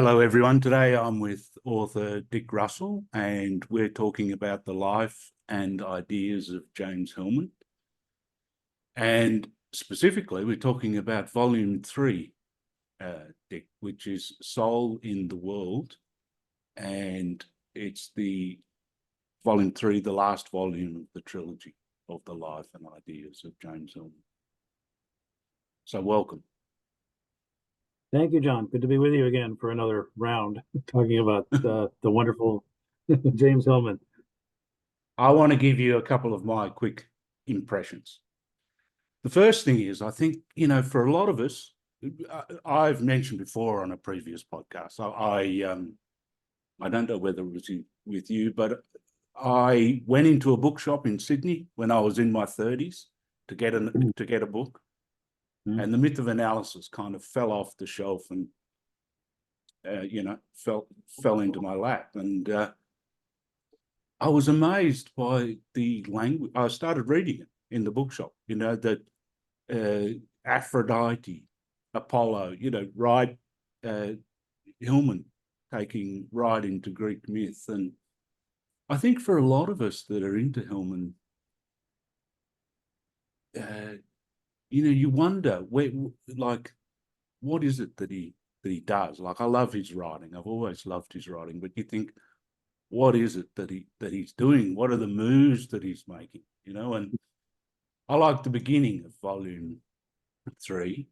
Hello, everyone. Today I'm with author Dick Russell, and we're talking about the life and ideas of James Hillman. And specifically, we're talking about volume 3, Dick, which is Soul in the World. And it's the volume 3, the last volume of the trilogy of the life and ideas of James Hillman. So welcome. Thank you, John. Good to be with you again for another round talking about the wonderful James Hillman. I want to give you a couple of my quick impressions. The first thing is, I think, for a lot of us, I've mentioned before on a previous podcast, I don't know whether it was with you, but I went into a bookshop in Sydney when I was in my 30s to get a book. And the Myth of Analysis kind of fell off the shelf and, fell into my lap. And I was amazed by the language. I started reading it in the bookshop, that Aphrodite, Apollo, Hillman taking right into Greek myth. And I think for a lot of us that are into Hillman, you wonder what is it that he does? Like, I love his writing. I've always loved his writing, but you think, what is it that he's doing? What are the moves that he's making? And I like the beginning of volume 3.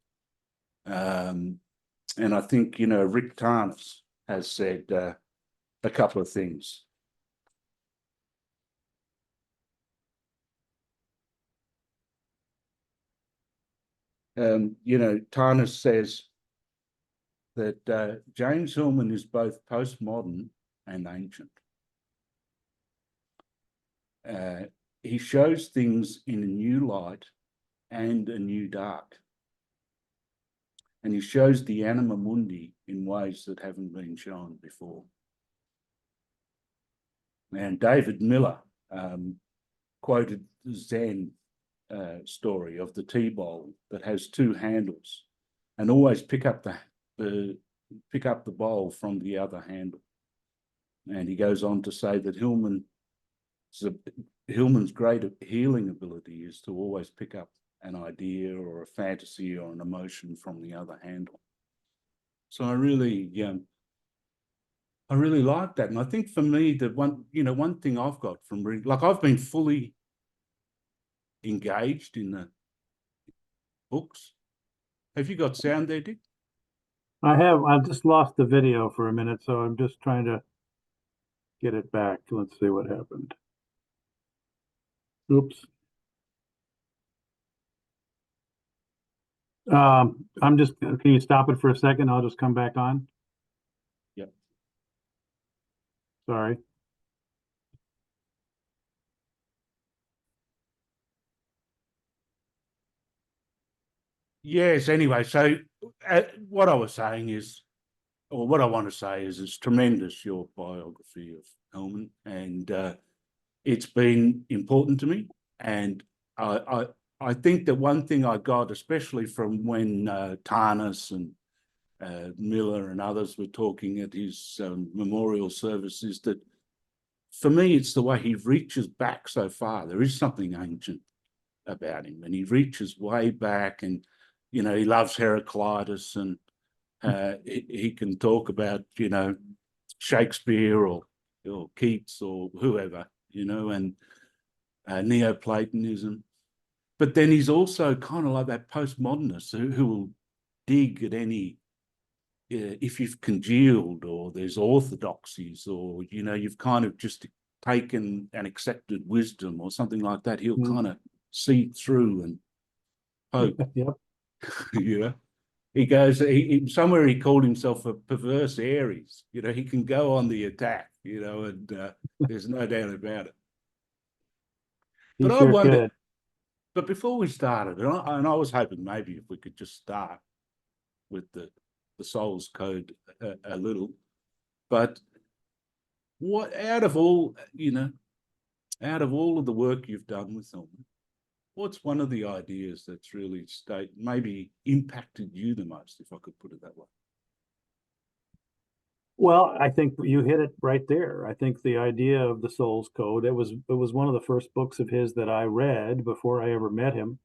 And I think, Rick Tarnas has said a couple of things. Tarnas says that James Hillman is both postmodern and ancient. He shows things in a new light and a new dark. And he shows the anima mundi in ways that haven't been shown before. And David Miller quoted the Zen story of the tea bowl that has 2 handles, and always pick up the bowl from the other handle. And he goes on to say that Hillman's great healing ability is to always pick up an idea or a fantasy or an emotion from the other handle. So I really like that. And I think for me, that one thing I've got from reading, like, I've been fully engaged in the books. Have you got sound there, Dick? I have. I've just lost the video for a minute, so I'm just trying to get it back. Let's see what happened. Oops. Can you stop it for a second? I'll just come back on. Yep. Sorry. Yes, anyway, so what I was saying is, or what I want to say is, it's tremendous, your biography of Hillman, and it's been important to me. And I think that one thing I got, especially from when Tarnas and Miller and others were talking at his memorial service, is that for me, it's the way he reaches back so far. There is something ancient about him, and he reaches way back, and he loves Heraclitus, and he can talk about Shakespeare or Keats or whoever, and Neoplatonism. But then he's also kind of like that postmodernist who will dig at any, if you've congealed or there's orthodoxies, or you've kind of just taken and accepted wisdom or something like that, he'll kind of see through and poke. Yep. He goes, somewhere he called himself a perverse Aries. He can go on the attack, and there's no doubt about it. But I wonder, but before we started, and I was hoping maybe if we could just start with the Soul's Code a little, but what out of all of the work you've done with them, what's one of the ideas that's really maybe impacted you the most, if I could put it that way? Well, I think you hit it right there. I think the idea of the soul's code, it was one of the first books of his that I read before I ever met him,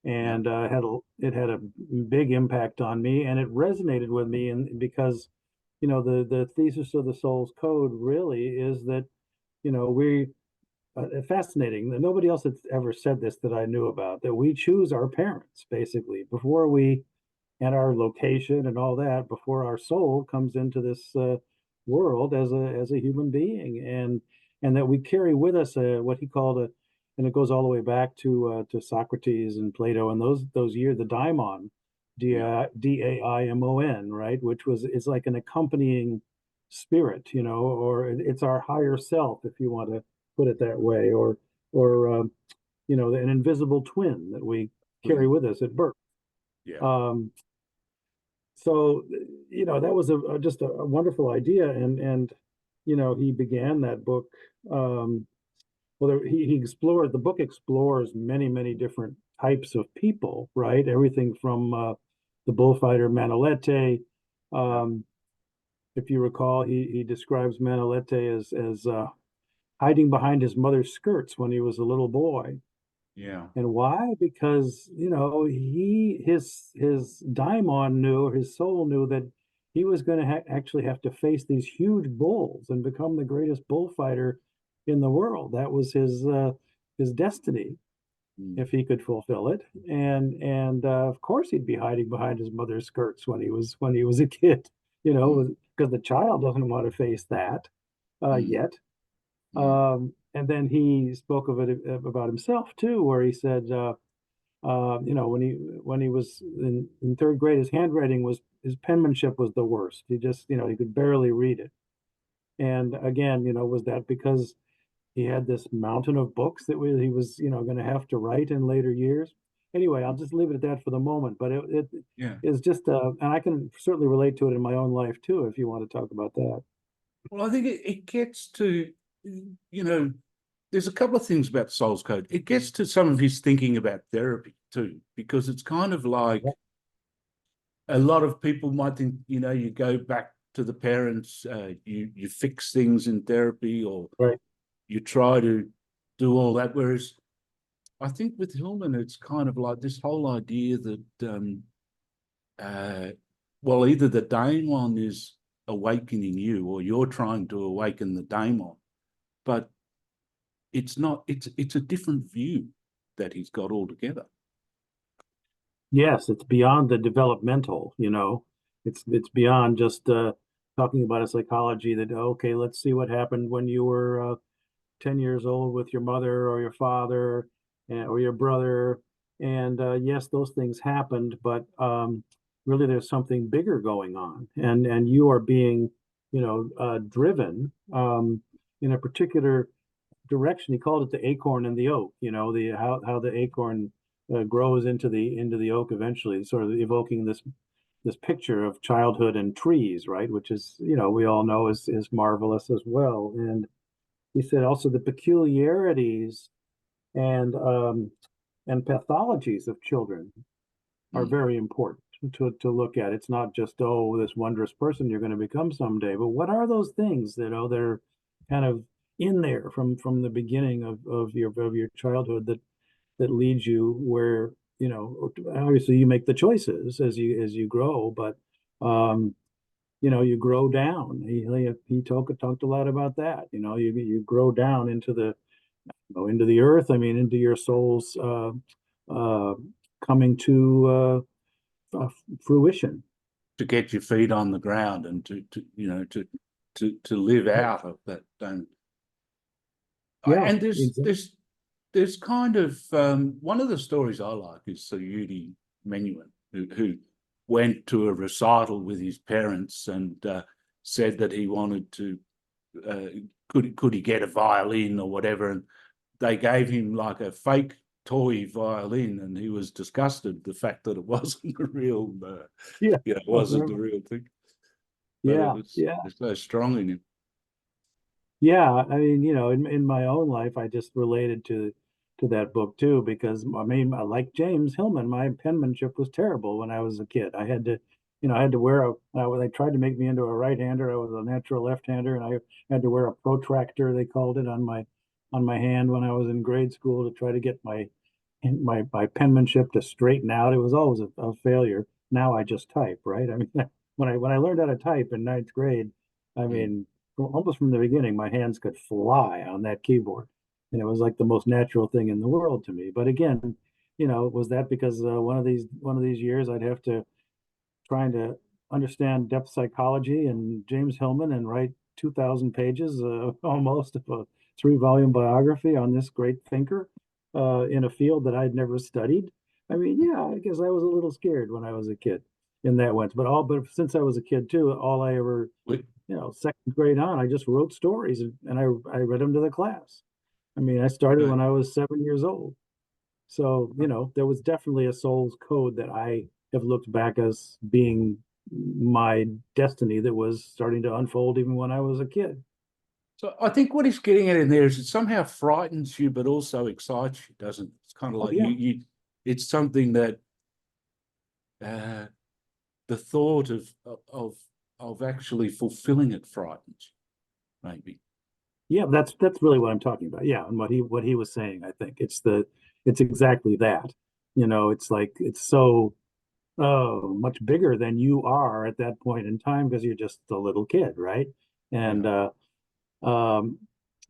Yeah, and it had a big impact on me, and it resonated with me, and because the thesis of the soul's code really is that we fascinating that nobody else had ever said this that I knew about, that we choose our parents basically before we and our location and all that before our soul comes into this world as a human being, and that we carry with us what he called a, and it goes all the way back to Socrates and Plato and those years, the daimon, yeah, daimon, right, which was is like an accompanying spirit, or it's our higher self, if you want to put it that way, or an invisible twin that we carry mm, with us at birth. yeah, Um, so that was just a wonderful idea, and he began that book. Well, he explored, the book explores many different types of people, right? Everything from the bullfighter Manolete. yeah, um, if you recall, he describes Manolete as hiding behind his mother's skirts when he was a little boy. yeah, And why? Because, his daimon knew, his soul knew that he was going to actually have to face these huge bulls and become the greatest bullfighter in the world. That was his destiny mm, if he could fulfill it. And of course he'd be hiding behind his mother's skirts when he was a kid, mm, because the child doesn't want to face that mm, yet. mm, And then he spoke of it about himself too, where he said, when he was in third grade, his handwriting was his penmanship was the worst. He just he could barely read it. And again, was that because he had this mountain of books that he was going to have to write in later years? Anyway, I'll just leave it at that for the moment. But it yeah. is just, and I can certainly relate to it in my own life too, if you want to talk about that. Well, I think it gets to, you know, there's a couple of things about Soul's Code. It gets to some of his thinking about therapy too, because it's kind of like a lot of people might think, you go back to the parents, you fix things in therapy, or Right. you try to do all that. Whereas I think with Hillman, it's kind of like this whole idea that, uh, well, either the daimon is awakening you, or you're trying to awaken the daimon, but it's not. It's a different view that he's got altogether. Yes, it's beyond the developmental. It's beyond just talking about a psychology that, okay, let's see what happened when you were 10 years old with your mother or your father, or your brother. And yes, those things happened, but really there's something bigger going on. And you are being, driven in a particular direction. He called it the acorn and the oak. The how the acorn grows into the oak eventually, sort of evoking this picture of childhood and trees, right? Which is, we all know is marvelous as well. And he said also the peculiarities and um, and pathologies of children are Mm. very important to look at. It's not just, oh, this wondrous person you're going to become someday, but what are those things that are kind of in there from the beginning of your childhood that leads you where, obviously you make the choices as you grow, but um, you grow down. He talked a lot about that. You grow down into the earth. I mean, into your soul's uh, coming to fruition. To get your feet on the ground, and to live out of that. Yeah, And exactly. there's kind of, one of the stories I like is Sayuri Menuhin, who went to a recital with his parents and said that he wanted to, uh, could he get a violin or whatever, and they gave him like a fake toy violin, and he was disgusted the fact that it wasn't the real, Yeah, it I wasn't the remember. real thing, but it Yeah, was yeah, it's so strong in him. yeah. I mean, in my own life, I just related to that book too, because I mean, like James Hillman, my penmanship was terrible when I was a kid. I had to I had to wear they tried to make me into a right-hander. I was a natural left-hander, and I had to wear a protractor, they called it, on my hand when I was in grade school to try to get my penmanship to straighten out. It was always a failure. Now I just type, right? I mean, when I learned how to type in ninth grade, I Mm. mean, almost from the beginning, my hands could fly on that keyboard, and it was like the most natural thing in the world to me. But again, was that because one of these years I'd have to trying to understand depth psychology and James Hillman and write 2,000 pages almost of a three-volume biography on this great thinker in a field that I'd never studied. I mean, yeah, I guess I was a little scared when I was a kid in that way. But since I was a kid too, all I ever, We- second grade on, I just wrote stories and I read them to the class. I mean, I started Right. when I was 7 years old. So, there was definitely a soul's code that I have looked back as being my destiny that was starting to unfold even when I was a kid. So I think what he's getting at in there is it somehow frightens you, but also excites you, doesn't it? It's kind of Oh, like yeah. it's something that uh, the thought of actually fulfilling it frightens, maybe. Yeah, that's really what I'm talking about. Yeah, and what he was saying, I think it's exactly that. It's like it's so much bigger than you are at that point in time because you're just a little kid, right? And Yeah. Um,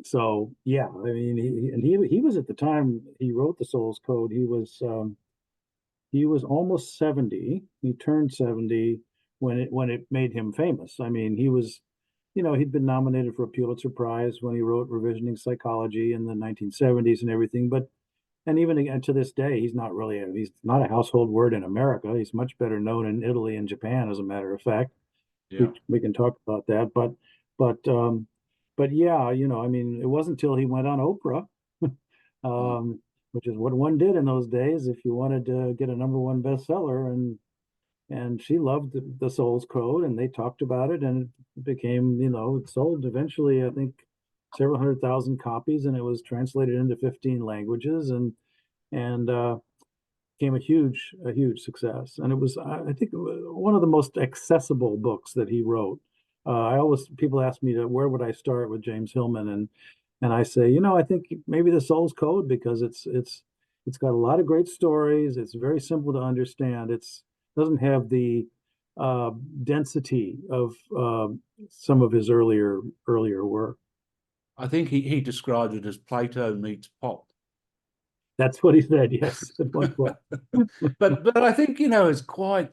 so yeah, I mean, he was at the time he wrote the Soul's Code. He was almost 70. He turned 70 when it made him famous. I mean, he'd been nominated for a Pulitzer Prize when he wrote Revisioning Psychology in the 1970s and everything. But and even again to this day, he's not a household word in America. He's much better known in Italy and Japan, as a matter of fact. Yeah. We can talk about that, but but yeah, I mean, it wasn't until he went on Oprah, Mm. which is what one did in those days if you wanted to get a number one bestseller, and she loved the Soul's Code, and they talked about it, and it became, it sold eventually, I think, several hundred thousand copies, and it was translated into 15 languages, and became a huge success. And it was, I think, one of the most accessible books that he wrote. I always People ask me where would I start with James Hillman, and I say, I think maybe the Soul's Code because it's got a lot of great stories. It's very simple to understand. It's doesn't have the uh, density of some of his earlier work. I think he described it as Plato meets pop. That's what he said. Yes, at one point. But I think, it's quite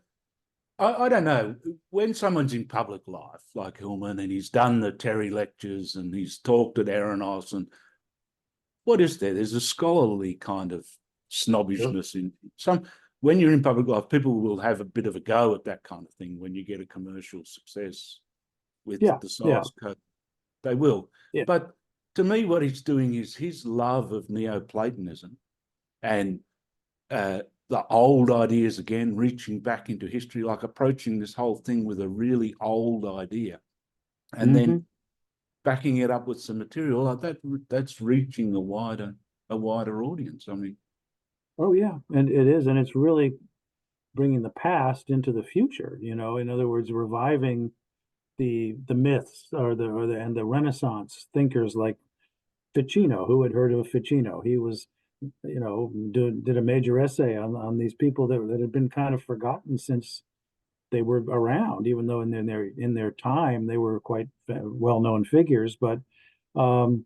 I don't know, when someone's in public life like Hillman and he's done the Terry lectures and he's talked at Aaronos, and what is there? There's a scholarly kind of Sure. snobbishness in some. When you're in public life, people will have a bit of a go at that kind of thing when you get a commercial success with Yeah, the yeah, source code. They will. yeah. But to me, what he's doing is his love of Neoplatonism and the old ideas again, reaching back into history, like approaching this whole thing with a really old idea, and then Hmm. backing it up with some material like that. That's reaching a wider audience. I mean, Oh yeah, and it is, and it's really bringing the past into the future. In other words, reviving the myths and the Renaissance thinkers like Ficino. Who had heard of Ficino? He was, did a major essay on these people that had been kind of forgotten since they were around, even though in their time they were quite well-known figures. But um,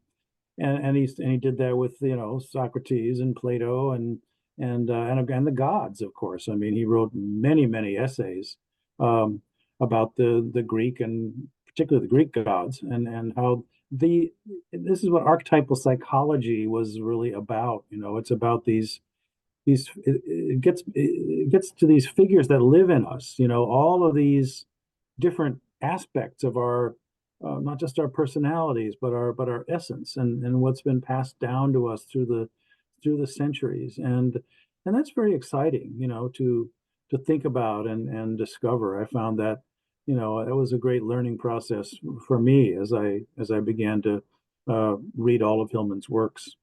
and he did that with Socrates and Plato and the gods, of course. I mean, he wrote many essays um, about the Greek and particularly the Greek gods and how the this is what archetypal psychology was really about. It's about it gets to these figures that live in us. All of these different aspects of our not just our personalities but our essence and what's been passed down to us through the centuries, and that's very exciting, to think about and discover. I found that it was a great learning process for me as I began to read all of Hillman's works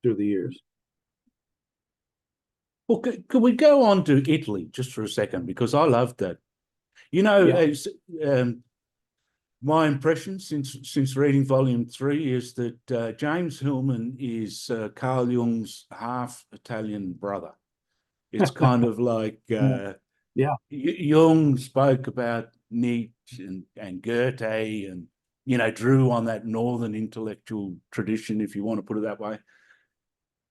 through the years. well, could we go on to Italy just for a second, because I love that You know, Yeah. my impression since reading volume 3 is that James Hillman is Carl Jung's half Italian brother. It's kind of like Yeah. Jung spoke about Nietzsche and Goethe, and drew on that northern intellectual tradition, if you want to put it that way.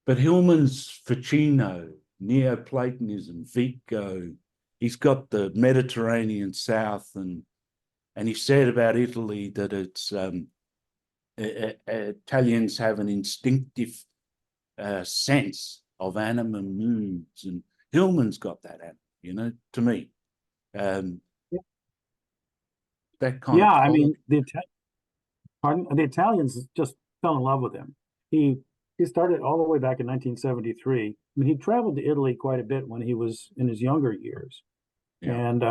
But Hillman's Ficino, Neoplatonism, Vico, he's got the Mediterranean South, and he said about Italy that it's Italians have an instinctive sense of anima moods, and Hillman's got that, to me. That kind Yeah, of I quality. mean, the Italians just fell in love with him. He started all the way back in 1973. I mean, he traveled to Italy quite a bit when he was in his younger years, Yeah. and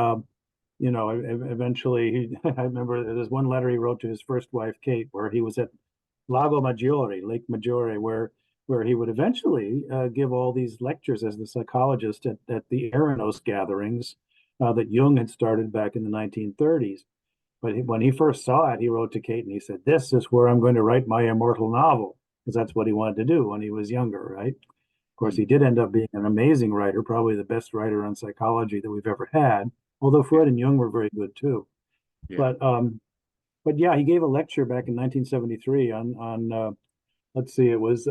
eventually, I remember there's one letter he wrote to his first wife, Kate, where he was at Lago Maggiore, Lake Maggiore, where he would eventually give all these lectures as the psychologist at the Eranos gatherings that Jung had started back in the 1930s. But when he first saw it, he wrote to Kate and he said, "This is where I'm going to write my immortal novel," because that's what he wanted to do when he was younger, right? Of course, he did end up being an amazing writer, probably the best writer on psychology that we've ever had, although Freud and Jung were very good too. Yeah. But yeah, he gave a lecture back in 1973 on let's see, it was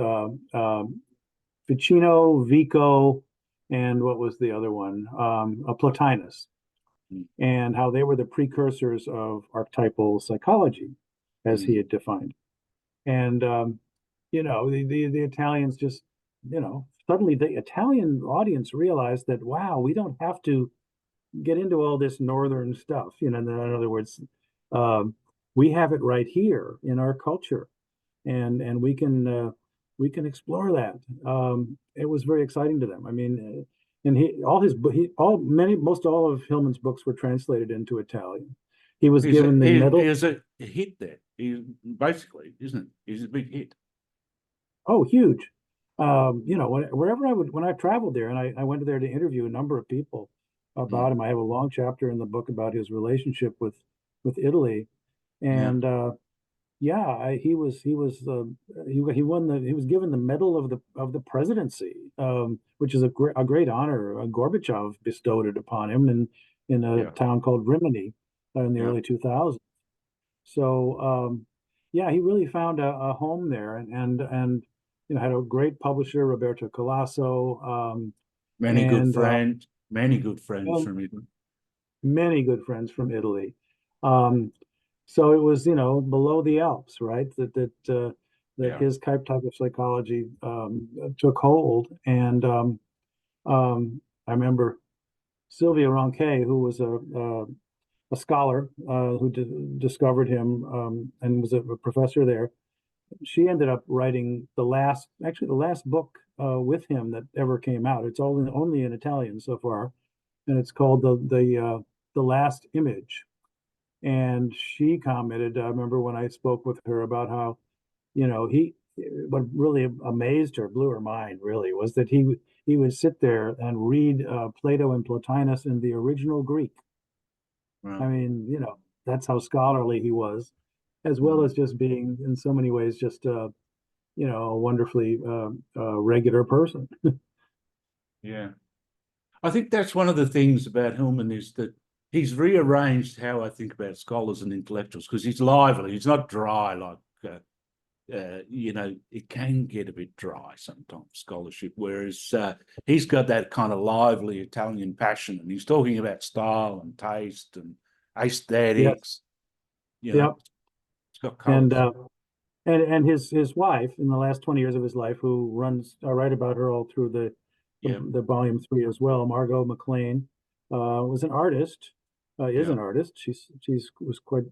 Ficino, Vico, and what was the other one? Plotinus, Mm. and how they were the precursors of archetypal psychology, as he Mm. had defined. And the Italians just, suddenly the Italian audience realized that, wow, we don't have to get into all this northern stuff. In other words, um, we have it right here in our culture, and we can explore that. It was very exciting to them. I mean, and most all of Hillman's books were translated into Italian. He was given the medal. Is a hit there. He basically, isn't it? He's a big hit. Oh, huge. Wherever when I traveled there, and I went there to interview a number of people about Mm. him. I have a long chapter in the book about his relationship with Italy, Yeah. and yeah, he won he was given the medal of the presidency, which is a great honor. Gorbachev bestowed it upon him in a Yeah. town called Rimini in the Yeah. early 2000s. So yeah, he really found a home there, and had a great publisher, Roberto Colasso, Many good and friends. Many good friends well, from Italy. many good friends from Italy. Um, so it was, below the Alps, right? That Yeah. his type of psychology took hold, and I remember Sylvia Ronquet, who was a scholar who discovered him and was a professor there. She ended up writing actually the last book with him that ever came out. It's only in Italian so far, and it's called the Last Image. And she commented, I remember when I spoke with her about how, what really amazed her, blew her mind really, was that he would sit there and read Plato and Plotinus in the original Greek. I Right. mean, that's how scholarly he was, as well Mm. as just being in so many ways just a wonderfully regular person. Yeah. I think that's one of the things about Hillman is that he's rearranged how I think about scholars and intellectuals, because he's lively. He's not dry like it can get a bit dry sometimes, scholarship, whereas he's got that kind of lively Italian passion, and he's talking about style and taste and Yes. aesthetics. Yep. It's got And colors. his wife in the last 20 years of his life, who runs I write about her all through Yeah. the volume 3 as well, Margot McLean, was an artist, is Yeah. an artist. She's was quite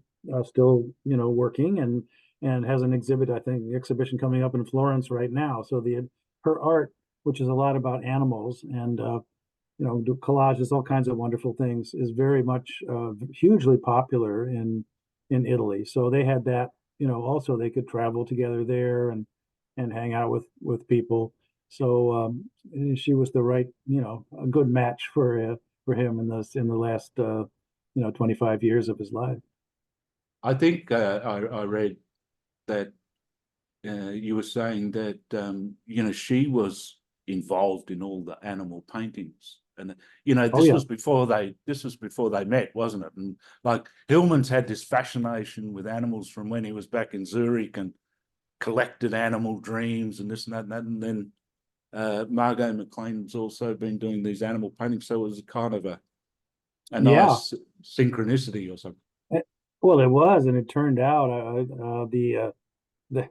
still working, and has an exhibition coming up in Florence right now. So her art, which is a lot about animals and do collages, all kinds of wonderful things, is very much hugely popular in Italy. So they had that, also they could travel together there and hang out with people. So she was the right, a good match for him in the last 25 years of his life. I think I read that you were saying that she was involved in all the animal paintings, and Oh this yeah. was before they met, wasn't it? And like Hillman's had this fascination with animals from when he was back in Zurich and collected animal dreams and this and that and that, and then Margot McLean's also been doing these animal paintings, so it was kind of a Yeah. nice synchronicity or something. Well, it was, and it turned out the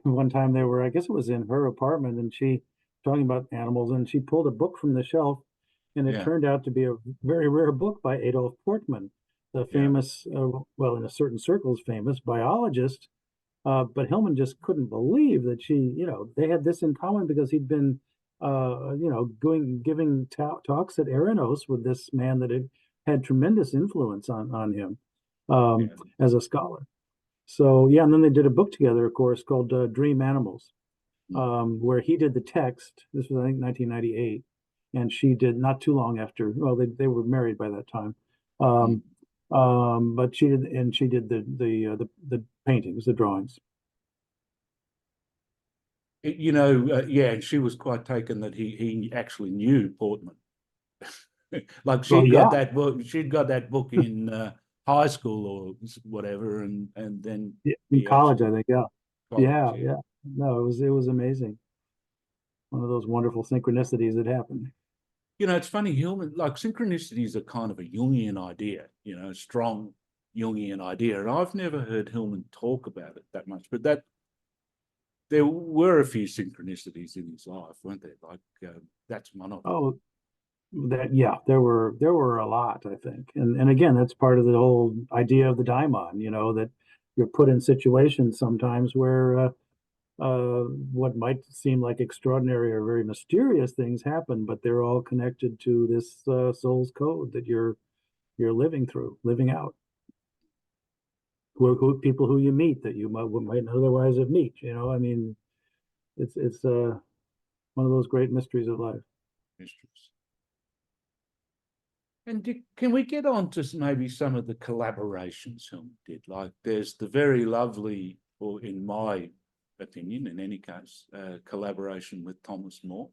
one time they were, I guess it was in her apartment, and she talking about animals, and she pulled a book from the shelf, and it Yeah, turned out to be a very rare book by Adolf Portman, the yeah, famous, well, in a certain circles, famous biologist. But Hillman just couldn't believe that they had this in common because he'd been, giving talks at Eranos with this man that had tremendous influence on him yeah. as a scholar. So yeah, and then they did a book together, of course, called Dream Animals, Mm, where he did the text. This was, I think, 1998, and she did not too long after. Well, they were married by that time, mm. um, but she did the paintings, the drawings. Yeah, and she was quite taken that he actually knew Portman. Like Well, yeah, she'd got that book in high school or whatever, and then in he college, actually I think. Yeah, college. yeah, Yeah, yeah. No, it was amazing. One of those wonderful synchronicities that happened. it's funny. Hillman, like synchronicities are kind of a Jungian idea. A strong Jungian idea, and I've never heard Hillman talk about it that much. But there were a few synchronicities in his life, weren't there? Like that's one of them. Oh, yeah, there were a lot, I think, and again, that's part of the whole idea of the daimon. That you're put in situations sometimes where what might seem like extraordinary or very mysterious things happen, but they're all connected to this soul's code that you're living out. People who you meet that you might otherwise have meet. I mean, it's one of those great mysteries of life. Mysteries. And can we get on to maybe some of the collaborations Hillman did? Like there's the very lovely, or in my opinion, in any case, collaboration with Thomas More.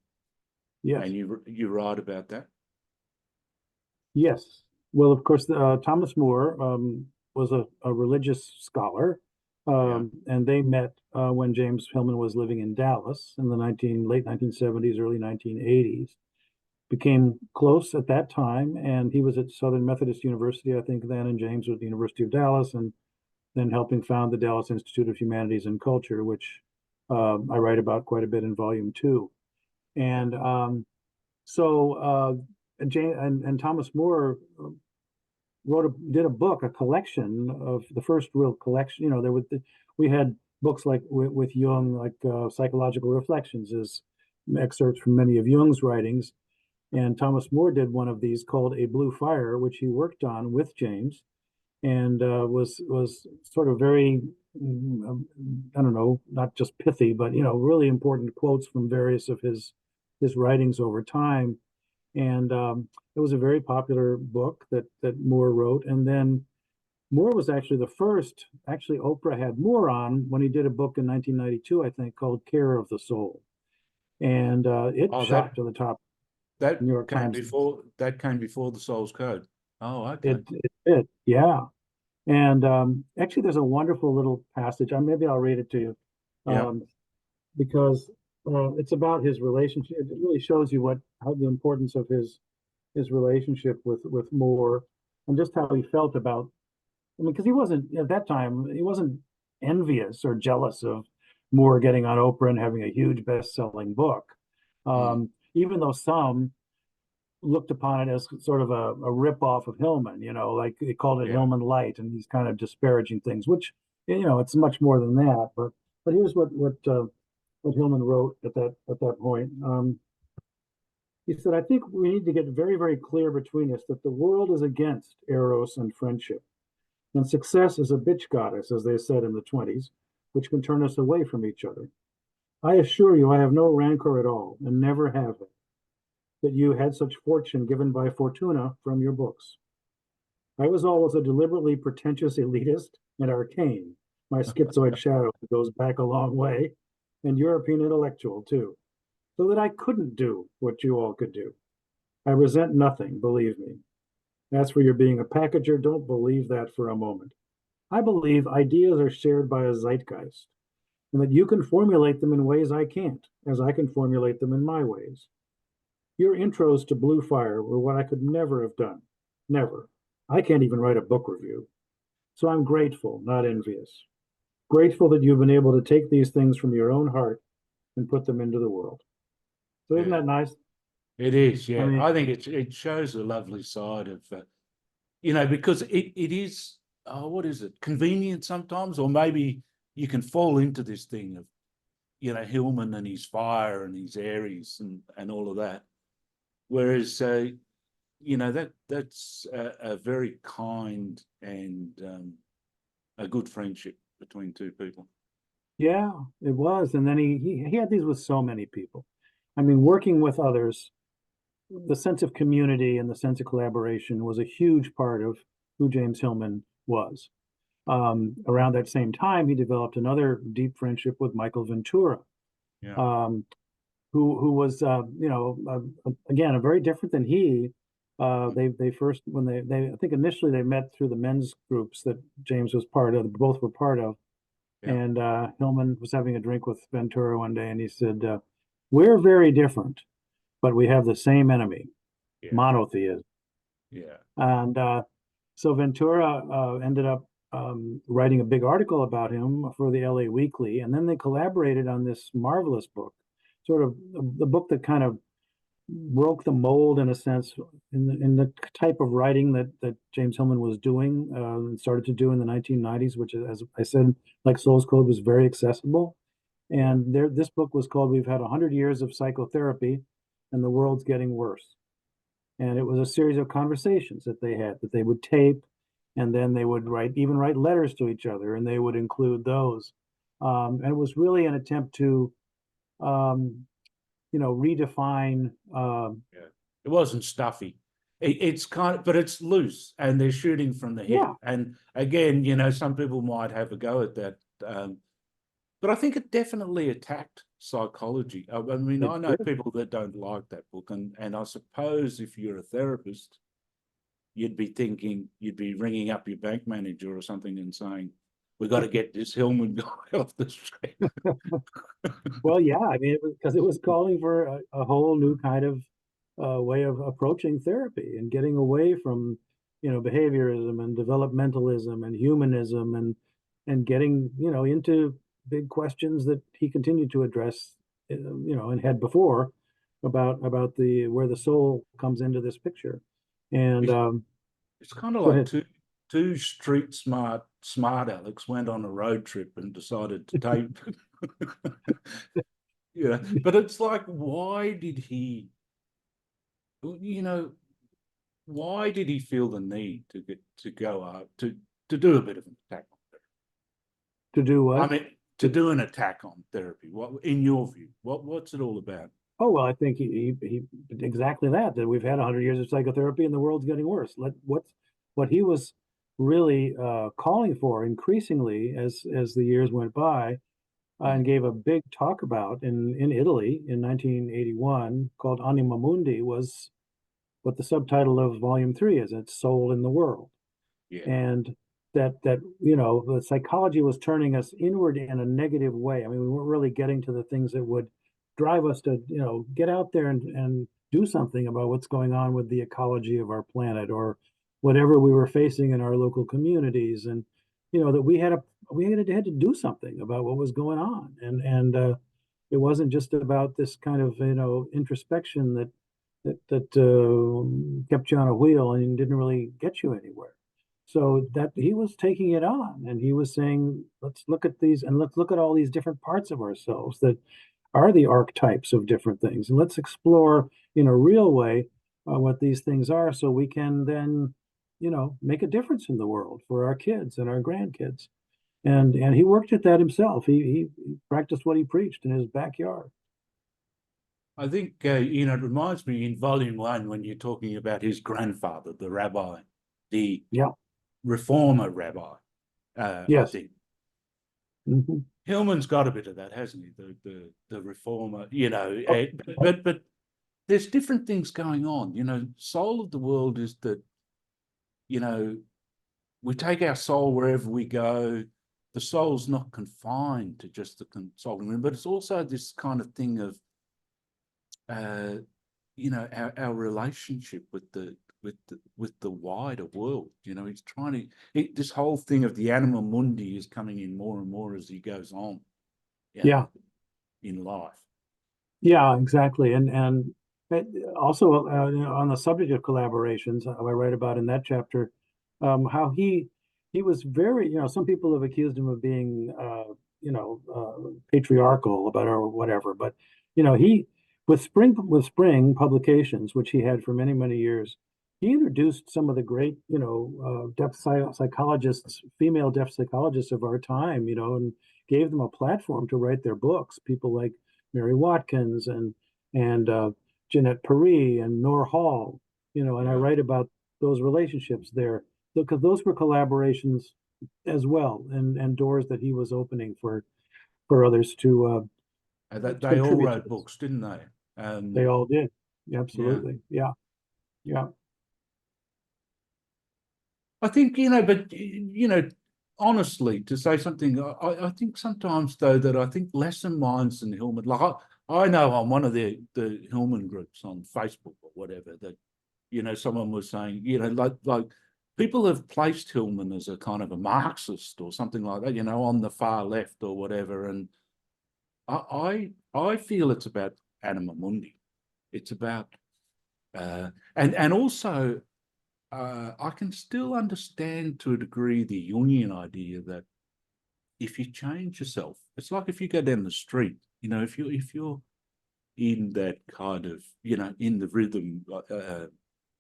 Yes. And you write about that. Yes. Well, of course, Thomas More was a religious scholar, Yeah. and they met when James Hillman was living in Dallas in the late 1970s, early 1980s. Became close at that time, and he was at Southern Methodist University, I think, then, and James was at the University of Dallas, and then helping found the Dallas Institute of Humanities and Culture, which I write about quite a bit in Volume 2. And so and Thomas More did a book, a collection of the first real collection. We had books like with Jung, like Psychological Reflections, is excerpts from many of Jung's writings. And Thomas More did one of these called A Blue Fire, which he worked on with James, and was sort of very, I don't know, not just pithy, but really important quotes from various of his writings over time. And it was a very popular book that Moore wrote. And then Moore was actually the first. Actually, Oprah had Moore on when he did a book in 1992, I think, called Care of the Soul, and it Oh, shot to the top. that New York came Times. before the Soul's Code. Oh, okay. It did, yeah. And actually, there's a wonderful little passage. Maybe I'll read it to you, Yeah. because it's about his relationship. It really shows you how the importance of his relationship with Moore, and just how he felt about. I mean, because he wasn't at that time, he wasn't envious or jealous of Moore getting on Oprah and having a huge best-selling book. Mm, Even though some looked upon it as sort of a rip-off of Hillman, like they called it yeah. Hillman Light and these kind of disparaging things, which, it's much more than that. But here's what Hillman wrote at that point. He said, I think we need to get very, very clear between us that the world is against eros and friendship. And success is a bitch goddess, as they said in the 20s, which can turn us away from each other. I assure you, I have no rancor at all, and never have it, that you had such fortune given by Fortuna from your books. I was always a deliberately pretentious elitist and arcane. My schizoid shadow goes back a long way, and European intellectual too, so that I couldn't do what you all could do. I resent nothing, believe me. As for your being a packager, don't believe that for a moment. I believe ideas are shared by a zeitgeist, and that you can formulate them in ways I can't, as I can formulate them in my ways. Your intros to Blue Fire were what I could never have done. Never. I can't even write a book review. So I'm grateful, not envious. Grateful that you've been able to take these things from your own heart and put them into the world. So isn't Yeah, that nice? it is. I Yeah, mean, I think it shows a lovely side of because it is what is it, convenient sometimes, or maybe you can fall into this thing of Hillman and his fire and his Aries and all of that, whereas that's a very kind and a good friendship between two people. yeah, it was. And then he had these with so many people. I mean, working with others, the sense of community and the sense of collaboration was a huge part of who James Hillman was. Around that same time, he developed another deep friendship with Michael Ventura, Yeah, um, who was again a very different than he. They first when they I think initially they met through the men's groups that James was part of, both were part of, yeah, and Hillman was having a drink with Ventura one day, and he said, "We're very different, but we have the same enemy, yeah, monotheism." yeah, And so Ventura ended up writing a big article about him for the LA Weekly, and then they collaborated on this marvelous book, sort of the book that kind of broke the mold in a sense in the type of writing that James Hillman was doing and started to do in the 1990s, which, as I said, like Soul's Code, was very accessible. yeah. And this book was called "We've Had 100 Years of Psychotherapy, and the World's Getting Worse." And it was a series of conversations that they had that they would tape, and then they would write letters to each other, and they would include those. And it was really an attempt to um, redefine. Yeah. It wasn't stuffy. It's kind of, but it's loose, and they're shooting from the hip. Yeah, And again, some people might have a go at that, but I think it definitely attacked psychology. I mean, it I know did. people that don't like that book, and I suppose if you're a therapist, you'd be ringing up your bank manager or something and saying, "We've got to get this Hillman guy off the street." Well, yeah, I mean, because it was calling for a whole new kind of way of approaching therapy and getting away from, behaviorism and developmentalism and humanism and getting, into big questions that he continued to address, and had before about the where the soul comes into this picture. And It's, it's kind of go like ahead. two street smart Alex went on a road trip and decided to take. Yeah, but it's like, why did he? You know, why did he feel the need to go up to do a bit of an attack on therapy? To do I what? mean, to do an attack on therapy. What, in your view, what's it all about? Oh, well, I think he exactly that we've had 100 years of psychotherapy and the world's getting worse. What he was really calling for increasingly as the years went by, Mm, and gave a big talk about in Italy in 1981, called Anima Mundi, was what the subtitle of volume 3 is. It's Soul in the World. yeah, And that the psychology was turning us inward in a negative way. I mean, we weren't really getting to the things that would drive us to get out there and do something about what's going on with the ecology of our planet, or whatever we were facing in our local communities. And that we had to do something about what was going on. And it wasn't just about this kind of introspection that kept you on a wheel and didn't really get you anywhere. So that he was taking it on, and he was saying, let's look at these, and let's look at all these different parts of ourselves that are the archetypes of different things, and let's explore in a real way what these things are, so we can then make a difference in the world for our kids and our grandkids. And he worked at that himself. He practiced what he preached in his backyard. I think it reminds me in volume 1 when you're talking about his grandfather, the rabbi. the Yeah. reformer rabbi, I Yes. think. Mhm. Hillman's got a bit of that, hasn't he? The reformer, Oh, but there's different things going on. Soul of the world is that, we take our soul wherever we go. The soul's not confined to just the consulting room, but it's also this kind of thing of, our relationship with the wider world. He's trying to. This whole thing of the anima mundi is coming in more and more as he goes on. yeah. In life. Yeah, exactly. And also on the subject of collaborations, I write about in that chapter how he was very, some people have accused him of being, patriarchal about or whatever, but he with Spring Publications, which he had for many many years, he introduced some of the great, psychologists, female depth psychologists of our time, and gave them a platform to write their books. People like Mary Watkins and Ginette Paris and Nor Hall, and I write about those relationships there because those were collaborations as well, and doors that he was opening for others to They all contribute to wrote this. books, didn't they? They all did. Yeah. Absolutely. Yeah. Yeah. I think, but, honestly, to say something, I think sometimes, though, that I think lesser minds than Hillman, like I know on one of the Hillman groups on Facebook or whatever, that, someone was saying, like people have placed Hillman as a kind of a Marxist or something like that, on the far left or whatever. And I feel it's about anima mundi. It's about, and also, I can still understand to a degree the Jungian idea that if you change yourself, it's like if you go down the street, if you're in that kind of, in the rhythm,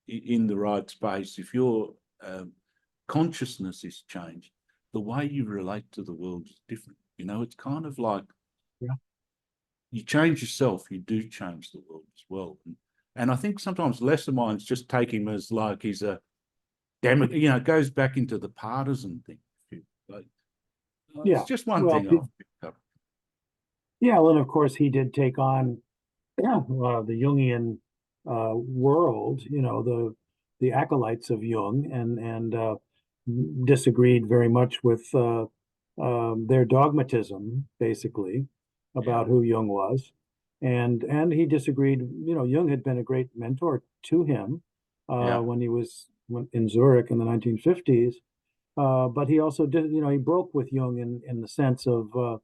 in the right space, if your consciousness is changed, the way you relate to the world is different. It's kind of like Yeah. you change yourself, you do change the world as well. And I think sometimes lesser minds just take him as like he's a it goes back into the partisan thing. Like, it's Yeah. just one Well, thing I've picked up. yeah. Well, and of course, he did take on the Jungian world, the acolytes of Jung, and disagreed very much with their dogmatism, basically, Yeah, about who Jung was, and he disagreed. Jung had been a great mentor to him yeah, when he was in Zurich in the 1950s, but he also did, he broke with Jung in the sense of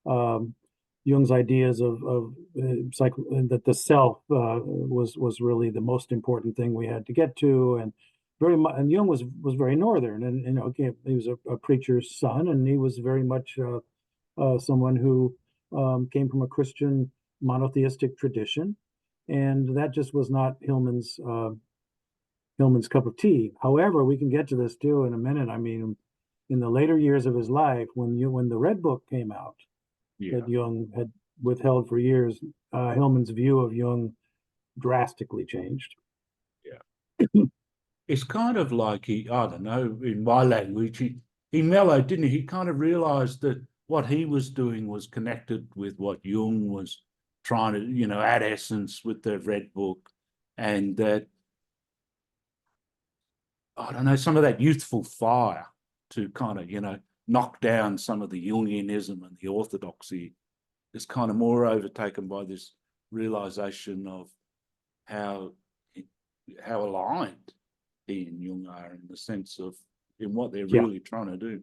um, Jung's ideas of that the self was really the most important thing we had to get to, and very much. And Jung was very northern, and he was a preacher's son, and he was very much someone who came from a Christian monotheistic tradition, and that just was not Hillman's cup of tea. However, we can get to this too in a minute. I mean, in the later years of his life, when the Red Book came out yeah, that Jung had withheld for years, Hillman's view of Jung drastically changed. yeah. It's kind of like I don't know, in my language, he mellowed, didn't he? He kind of realized that what he was doing was connected with what Jung was trying to, add essence with the Red Book, and that, I don't know, some of that youthful fire to kind of, knock down some of the Jungianism and the orthodoxy is kind of more overtaken by this realization of how how aligned he and Jung are in the sense of in what they're Yeah. really trying to do.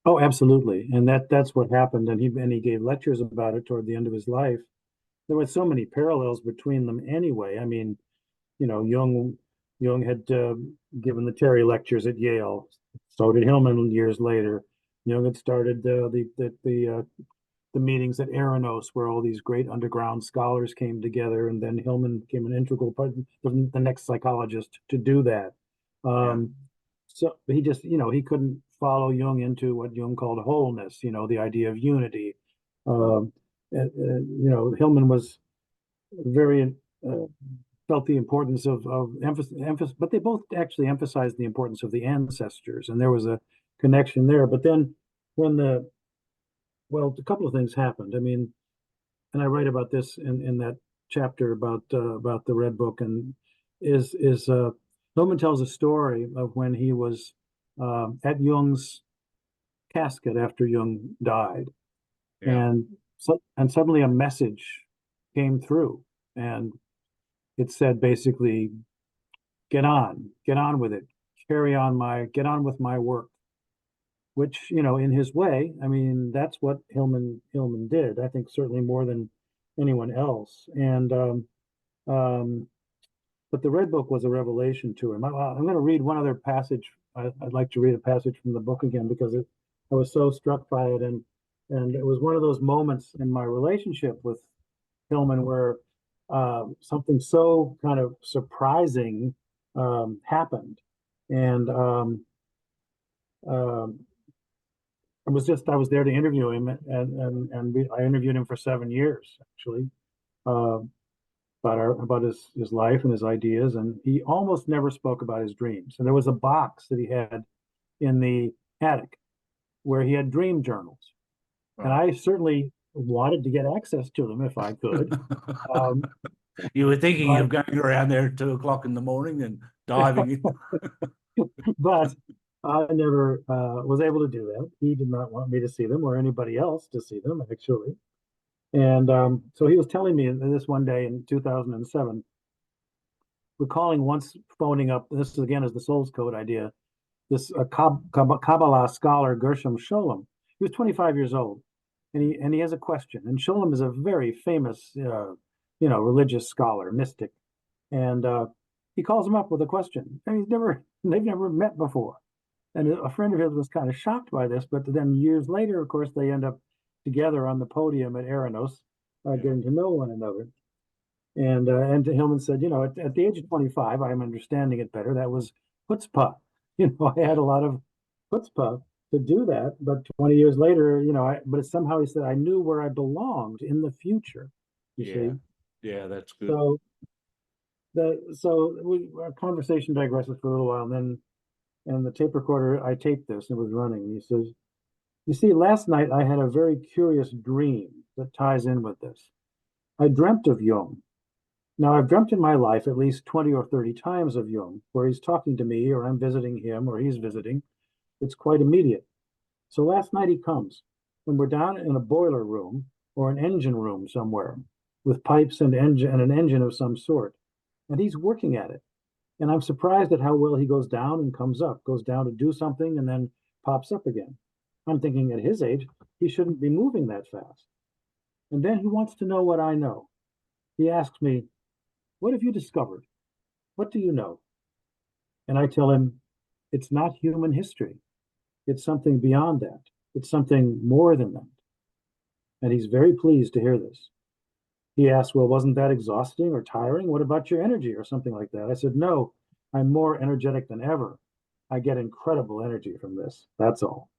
Oh, absolutely. And that's what happened. And he gave lectures about it toward the end of his life. There were so many parallels between them anyway. I mean, Jung had given the Terry lectures at Yale. So did Hillman years later. Jung had started the meetings at Eranos, where all these great underground scholars came together, and then Hillman became an integral part, the next psychologist to do that. Yeah, So he just, he couldn't follow Jung into what Jung called wholeness, the idea of unity. Hillman was very felt the importance of emphasis, but they both actually emphasized the importance of the ancestors, and there was a connection there. But then when a couple of things happened. I mean, and I write about this in that chapter about the Red Book, and Hillman tells a story of when he was at Jung's casket after Jung died, Yeah. and suddenly a message came through, and it said basically, get on with it, get on with my work. Which, in his way, I mean, that's what Hillman did. I think certainly more than anyone else. And um, but the Red Book was a revelation to him. I'm going to read one other passage. I'd like to read a passage from the book again because I was so struck by it, and it was one of those moments in my relationship with Hillman where something so kind of surprising happened, and um, I was there to interview him, and I interviewed him for 7 years actually, uh, about his life and his ideas, and he almost never spoke about his dreams. And there was a box that he had in the attic where he had dream journals, and I certainly wanted to get access to them if I could. Um, You were thinking but of going around there at 2 o'clock in the morning and diving in. but I never was able to do that. He did not want me to see them or anybody else to see them, actually. And so he was telling me this one day in 2007, recalling once phoning up, this again is the Soul's Code idea, this Kabbalah scholar, Gershom Scholem. He was 25 years old, and he has a question. And Scholem is a very famous, religious scholar, mystic. And he calls him up with a question. And they've never met before. And a friend of his was kind of shocked by this, but then years later, of course, they end up together on the podium at Eranos, getting to know one another. And Hillman said, at the age of 25, I'm understanding it better. That was chutzpah. I had a lot of chutzpah to do that. But 20 years later, but somehow he said, I knew where I belonged in the future, you Yeah. see. Yeah, that's good. Our conversation digresses for a little while, and the tape recorder, I taped this, and it was running. And he says, you see, last night I had a very curious dream that ties in with this. I dreamt of Jung. Now, I've dreamt in my life at least 20 or 30 times of Jung, where he's talking to me, or I'm visiting him, or he's visiting. It's quite immediate. So last night he comes, and we're down in a boiler room or an engine room somewhere with pipes and an engine of some sort. And he's working at it. And I'm surprised at how well he goes down and comes up, goes down to do something and then pops up again. I'm thinking at his age, he shouldn't be moving that fast. And then he wants to know what I know. He asks me, what have you discovered? What do you know? And I tell him, it's not human history. It's something beyond that. It's something more than that. And he's very pleased to hear this. He asked, well, wasn't that exhausting or tiring? What about your energy or something like that? I said, no, I'm more energetic than ever. I get incredible energy from this. That's all.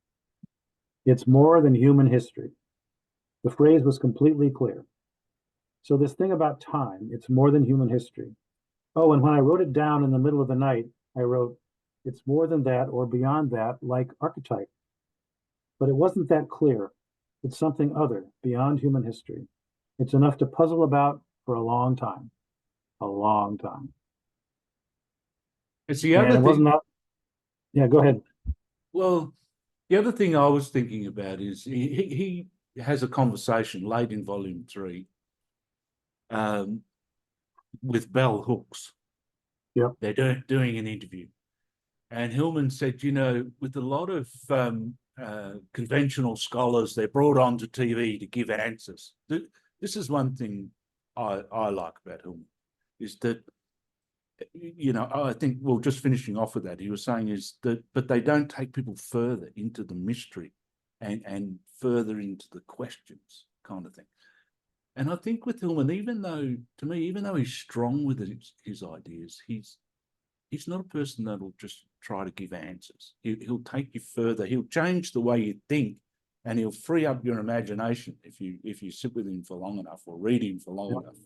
It's more than human history. The phrase was completely clear. So this thing about time, it's more than human history. Oh, and when I wrote it down in the middle of the night, I wrote, it's more than that or beyond that, like archetype. But it wasn't that clear. It's something other, beyond human history. It's enough to puzzle about for a long time. A long time. It's the And other it wasn't thing. that. Yeah, go ahead. Well, the other thing I was thinking about is he has a conversation late in volume 3 with Bell Hooks. Yep. They're doing an interview. And Hillman said, with a lot of conventional scholars, they're brought onto TV to give answers. This is one thing I like about Hillman, is that, I think, well, just finishing off with that, he was saying is that, but they don't take people further into the mystery and further into the questions kind of thing. And I think with Hillman, even though he's strong with his ideas, he's not a person that'll just try to give answers. He'll take you further. He'll change the way you think, and he'll free up your imagination if you sit with him for long enough or read him for long enough,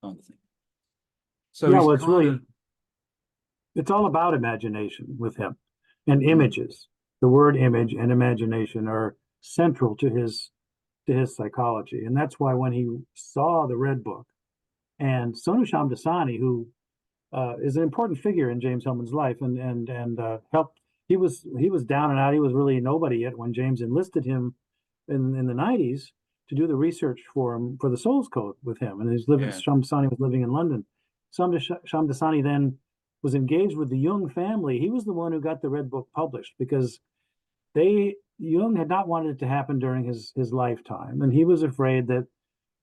kind of thing. So Yeah, he's well, kind of, it's all about imagination with him and mm, images. The word image and imagination are central to his psychology. And that's why when he saw the Red Book and Sonu Shamdasani, who is an important figure in James Hillman's life and helped, he was down and out. He was really nobody yet when James enlisted him in the 90s to do the research for him for the Souls Code with him. And yeah, Shamdasani was living in London. Shamdasani then was engaged with the Jung family. He was the one who got the Red Book published because Jung had not wanted it to happen during his lifetime, and he was afraid that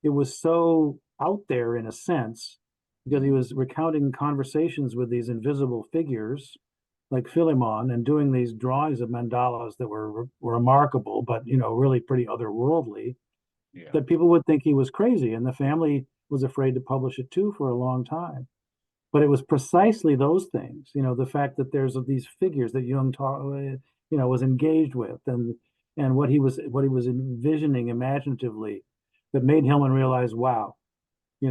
it was so out there in a sense because he mm, was recounting conversations with these invisible figures like Philemon and doing these drawings of mandalas that were remarkable, but really pretty otherworldly, yeah, that people would think he was crazy, and the family was afraid to publish it too for a long time. But it was precisely those things, the fact that there's these figures that Jung was engaged with, and what he was envisioning imaginatively, that made Hillman realize, wow, we've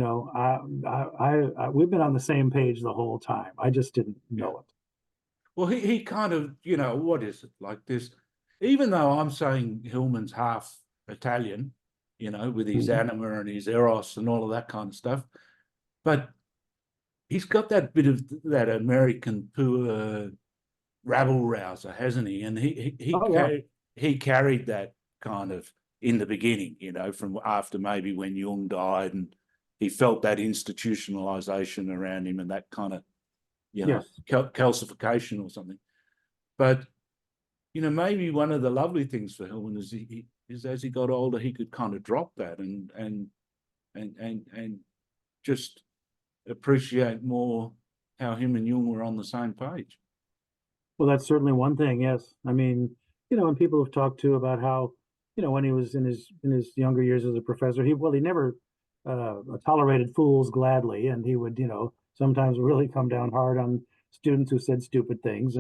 been on the same page the whole time. I just didn't yeah. know it. Well, he kind of, what is it like this? Even though I'm saying Hillman's half Italian, with his Mhm. anima and his eros and all of that kind of stuff, but he's got that bit of that American poor rabble rouser, hasn't he? And Oh yeah, he carried that kind of in the beginning, from after maybe when Jung died, and he felt that institutionalization around him and that kind of, yes. calcification or something. But maybe one of the lovely things for Hillman is is as he got older, he could kind of drop that and just appreciate more how him and Jung were on the same page. Well, that's certainly one thing. Yes, I mean, and people have talked too about how, when he was in his younger years as a professor, he never tolerated fools gladly, and he would, sometimes really come down hard on students who said stupid things,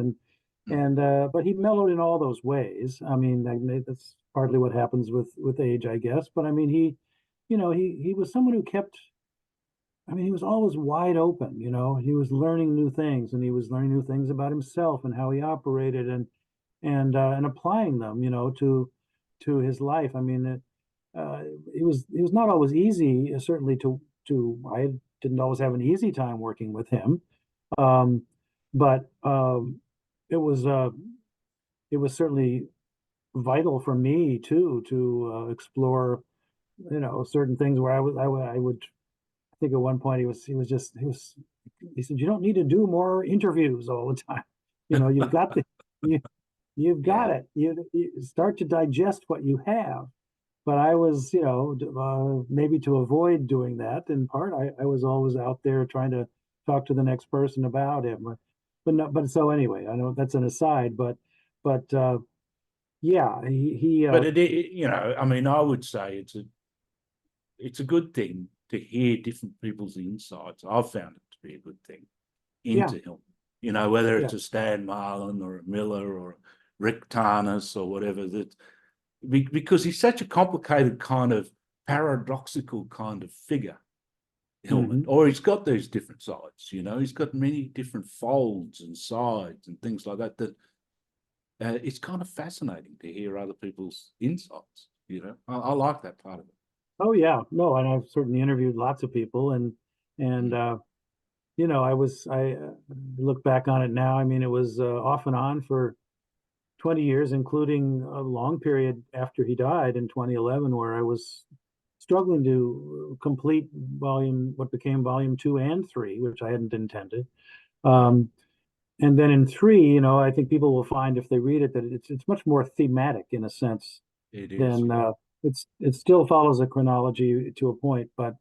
Mm. but he mellowed in all those ways. I mean, that's partly what happens with age, I guess. But I mean, he was someone who kept. I mean, he was always wide open, He was learning new things, and he was learning new things about himself and how he operated, and applying them, to his life. I mean, it was not always easy, certainly I didn't always have an easy time working with him, um, but it was uh, it was certainly vital for me too to explore, certain things where I would. I think at one point he said, you don't need to do more interviews all the time. You've got you, you've got Yeah, it. You start to digest what you have. But I was, maybe to avoid doing that in part, I was always out there trying to talk to the next person about him. But no, but so anyway, I know that's an aside, but yeah, he but I mean, I would say it's a good thing to hear different people's insights. I've found it to be a good thing yeah, into him. Whether yeah. it's a Stan Marlin or a Miller or a Rick Tarnas or whatever, that because he's such a complicated kind of paradoxical kind of figure, Hillman, Hmm. or he's got these different sides. He's got many different folds and sides and things like that. That it's kind of fascinating to hear other people's insights. I like that part of it. Oh yeah, no, and I've certainly interviewed lots of people, and Mm. I look back on it now. I mean, it was off and on for 20 years, including a long period after he died in 2011, where I was struggling to complete what became volume 2 and 3, which I hadn't intended. Um, and then in 3, I think people will find if they read it that it's much more thematic in a sense It is, than yeah. it still follows a chronology to a point, but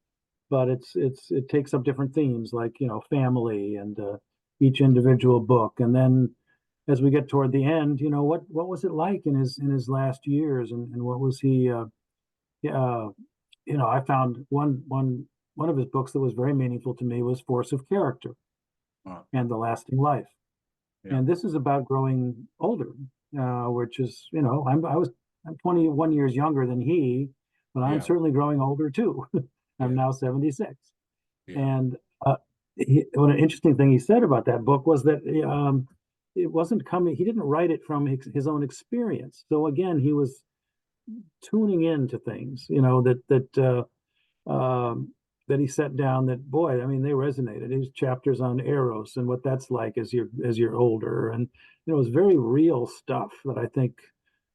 it takes up different themes like family and each individual book, and then as we get toward the end, what was it like in his last years, and what was he? Uh, I found one of his books that was very meaningful to me was Force of Character Right. and the Lasting Life, Yeah. and this is about growing older, which is I'm 21 years younger than he, but I'm Yeah. certainly growing older too. I'm Yeah. now 76, Yeah. and uh, What an interesting thing he said about that book was that it wasn't coming. He didn't write it from his own experience. So again, he was tuning into things, that he set down. That, boy, I mean, they resonated. His chapters on eros and what that's like as you're older, and it was very real stuff that I think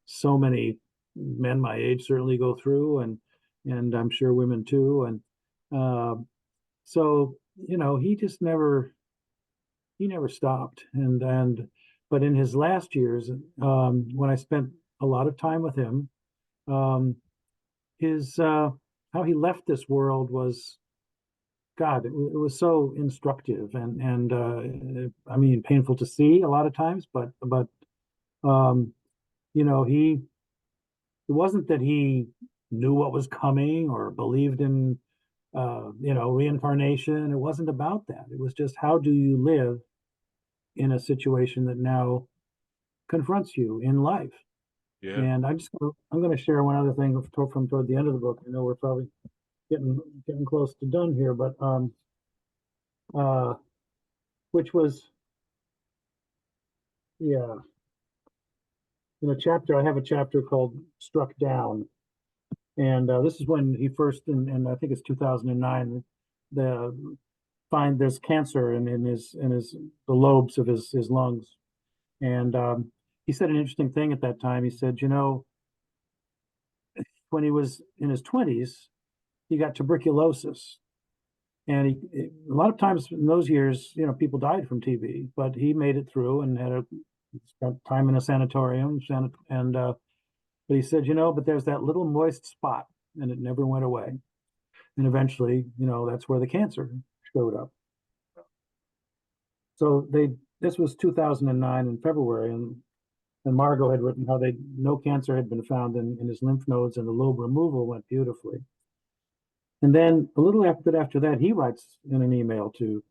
so many men my age certainly go through, and I'm sure women too. And so he just never stopped. And but in his last years, when I spent a lot of time with him, his how he left this world was, God, it was so instructive, and I mean, painful to see a lot of times, but um, he, it wasn't that he knew what was coming or believed in reincarnation. It wasn't about that. It was just, how do you live in a situation that now confronts you in life? Yeah. And I'm going to share one other thing from toward the end of the book. I know we're probably getting close to done here, but uh, which was, yeah, in a chapter. I have a chapter called "Struck Down," and this is when he first, and I think it's 2009. Find there's cancer in the lobes of his lungs, and he said an interesting thing at that time. He said, when he was in his 20s, he got tuberculosis. And a lot of times in those years, people died from TB, but he made it through and spent time in a sanatorium. But he said, but there's that little moist spot, and it never went away. And eventually, that's where the cancer showed up. So this was 2009 in February, and Margot had written how no cancer had been found in his lymph nodes, and the lobe removal went beautifully. And then a little bit after that, he writes in an email he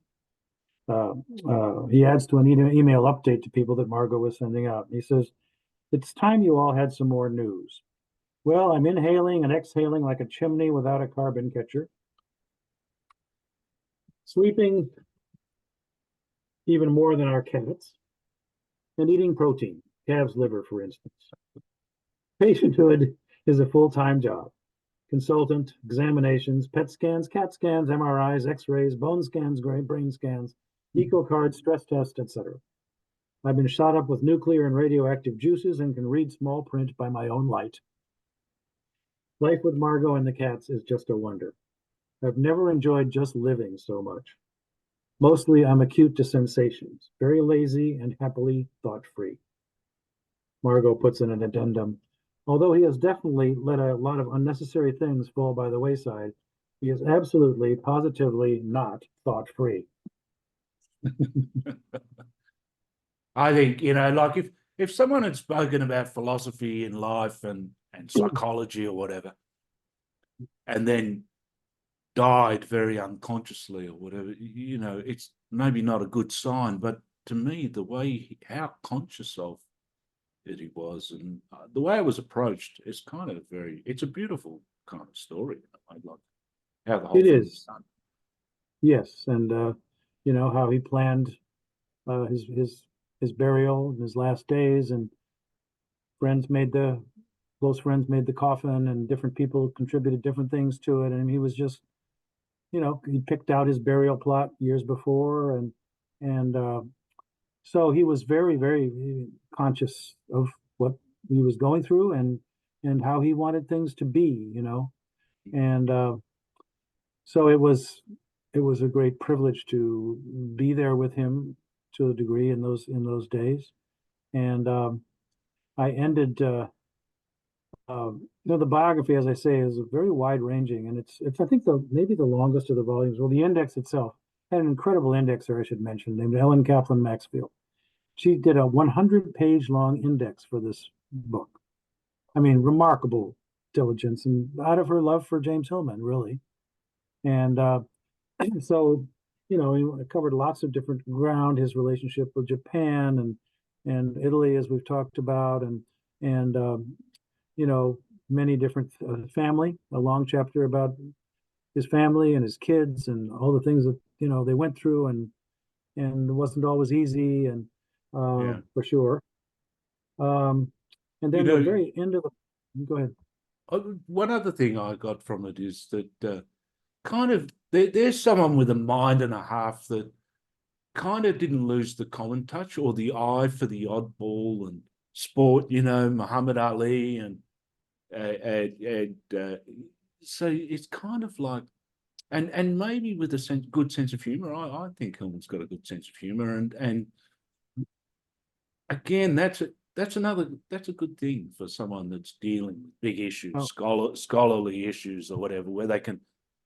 adds to an email update to people that Margot was sending out. He says, "It's time you all had some more news. Well, I'm inhaling and exhaling like a chimney without a carbon catcher. Sleeping even more than our cats, and eating protein, calf's liver, for instance. Patienthood is a full-time job. Consultant, examinations, PET scans, CAT scans, MRIs, X-rays, bone scans, brain scans, eco cards, stress tests, etc. I've been shot up with nuclear and radioactive juices and can read small print by my own light. Life with Margot and the cats is just a wonder. I've never enjoyed just living so much. Mostly I'm acute to sensations, very lazy and happily thought-free." Margot puts in an addendum, "Although he has definitely let a lot of unnecessary things fall by the wayside, he is absolutely, positively not thought-free." I think, like if someone had spoken about philosophy in life and psychology or whatever, and then died very unconsciously or whatever, it's maybe not a good sign. But to me, the way how conscious of it he was, and the way it was approached, is kind of it's a beautiful kind of story. I like how the whole It thing is, done. yes, and how he planned his burial in his last days, and close friends made the coffin, and different people contributed different things to it, and he was just, he picked out his burial plot years before, and so he was very, very conscious of what he was going through, and how he wanted things to be, and so it was a great privilege to be there with him to a degree in those days. And I ended the biography, as I say, is very wide ranging, and it's I think maybe the longest of the volumes. Well, the index itself had an incredible indexer, I should mention, named Ellen Kaplan Maxfield. She did a 100-page long index for this book. I mean, remarkable diligence, and out of her love for James Hillman, really. And so, he covered lots of different ground, his relationship with Japan and Italy, as we've talked about, and many different family, a long chapter about his family and his kids and all the things that they went through, and it wasn't always easy, and Yeah. for sure. Um, and You then the know, very end of go ahead. one other thing I got from it is that kind of there's someone with a mind and a half that kind of didn't lose the common touch or the eye for the oddball and sport, Muhammad Ali and so it's kind of like, and maybe with a good sense of humor. I think Hillman's got a good sense of humor, and again, that's a good thing for someone that's dealing with big issues, Oh, scholarly issues or whatever, where they can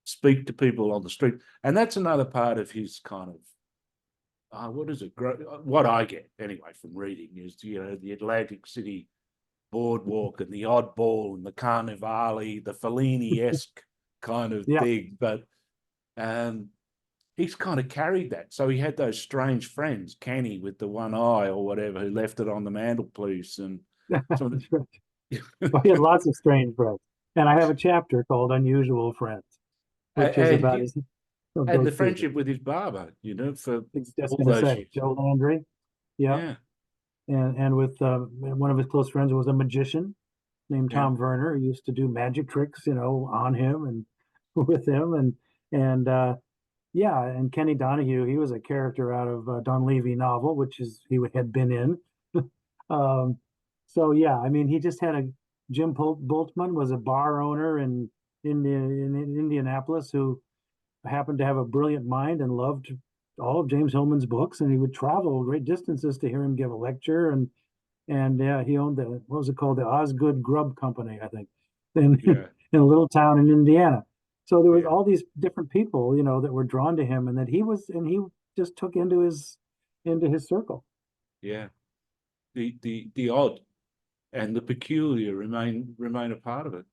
speak to people on the street. And that's another part of his kind of what is it? What I get anyway from reading is the Atlantic City boardwalk and the oddball and the carnivale, the Fellini-esque kind of yeah. thing. But he's kind of carried that. So he had those strange friends, Kenny with the one eye or whatever, who left it on the mantelpiece, and some of Well, he had lots of strange friends, and I have a chapter called "Unusual Friends," which is about and his and the those two. friendship with his barber, for It's just all going to those say years. Joe Landry. Yeah, Yeah, and with one of his close friends was a magician named yeah, Tom Werner, who used to do magic tricks, on him and with him, and yeah, and Kenny Donahue, he was a character out of a Don Levy novel, which is he had been in. So yeah, I mean, he just had a Jim Boltman was a bar owner in Indianapolis who happened to have a brilliant mind and loved all of James Hillman's books, and he would travel great distances to hear him give a lecture. And yeah, he owned what was it called, the Osgood Grub Company, I think, in yeah, in a little town in Indiana. So there was yeah, all these different people, that were drawn to him, and that he just took into his circle. yeah. The odd and the peculiar remain a part of it.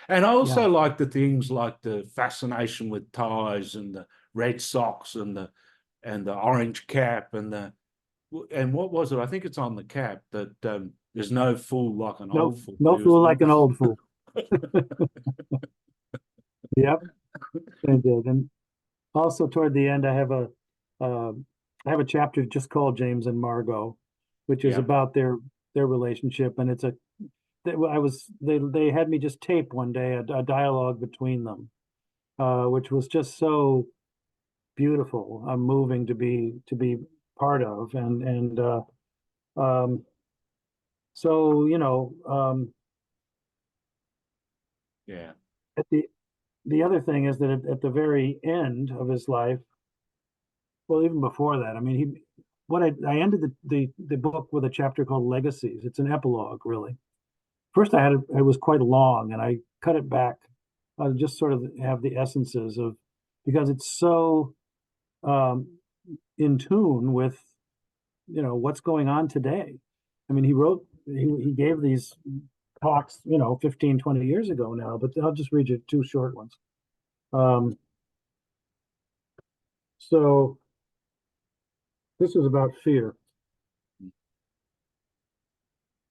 And I Yeah. also like the things like the fascination with ties and the red socks and the orange cap and what was it? I think it's on the cap that there's no fool like an No, old fool, no fool isn't like an old fool. Yep, they did. And also toward the end, uh, I have a chapter just called James and Margot, which is Yeah, about their relationship, and it's a they had me just tape one day a dialogue between them, which was just so beautiful, moving to be part of, and um, so yeah, at the other thing is that at the very end of his life, well, even before that, I mean, I ended the book with a chapter called Legacies. It's an epilogue, really. First, it was quite long, and I cut it back, just sort of have the essences of, because it's so um, in tune with what's going on today. I mean, he gave these talks 15, 20 years ago now, but I'll just read you two short ones. So this is about fear.